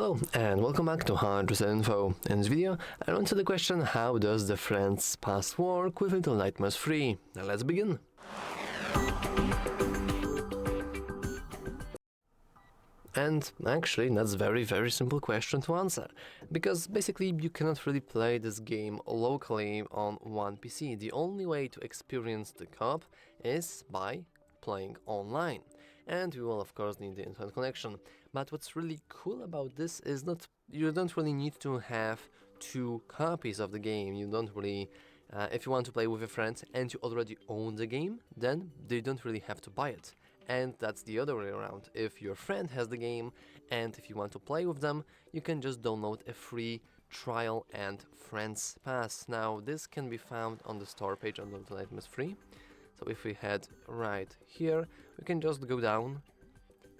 Hello and welcome back to HardReset.Info. In this video, I answer the question, how does the Friends Pass work with Little Nightmares 3? Now let's begin. And actually, that's very simple question to answer, because basically you cannot really play this game locally on one PC. The only way to experience the co-op is by playing online, and you will of course need the internet connection. But what's really cool about this is that you don't really need to have two copies of the game. You don't really if you want to play with a friend and you already own the game, then they don't really have to buy it. And that's the other way around. If your friend has the game and if you want to play with them, you can just download a free trial and Friends Pass. Now this can be found on the store page on Little Nightmares 3. So if we head right here, we can just go down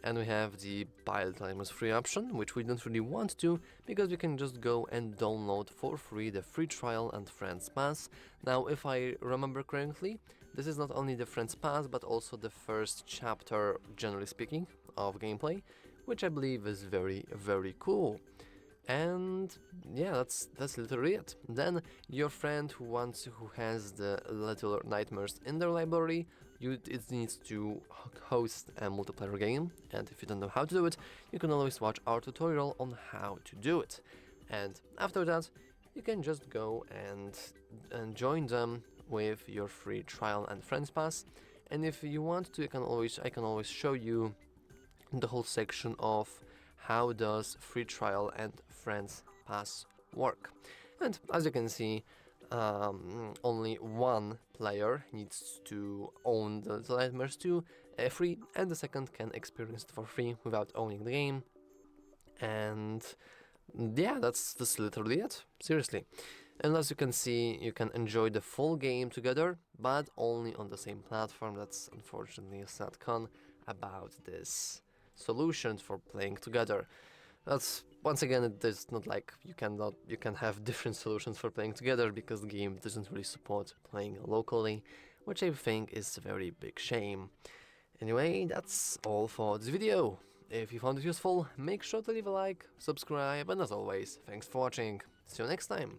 and we have the buy Little Nightmares 3 option, which we don't really want to, because we can just go and download for free the free trial and Friends Pass. Now if I remember correctly, this is not only the Friends Pass, but also the first chapter, generally speaking, of gameplay, which I believe is very cool. And yeah, that's literally it. Then your friend who has the Little Nightmares in their library, it needs to host a multiplayer game, and if you don't know how to do it, you can always watch our tutorial on how to do it. And after that, you can just go and join them with your free trial and Friends Pass. And if you want to, I can always show you the whole section of how does free trial and Friends Pass work. And as you can see, only one player needs to own the Little Nightmares 2 free, and the second can experience it for free without owning the game. And yeah, that's literally it, seriously. And as you can see, you can enjoy the full game together, but only on the same platform. That's unfortunately a sad con about this solution for playing together. That's, once again, it is not like you can have different solutions for playing together, because the game doesn't really support playing locally, which I think is a very big shame. Anyway, that's all for this video. If you found it useful, make sure to leave a like, subscribe, and as always, thanks for watching. See you next time.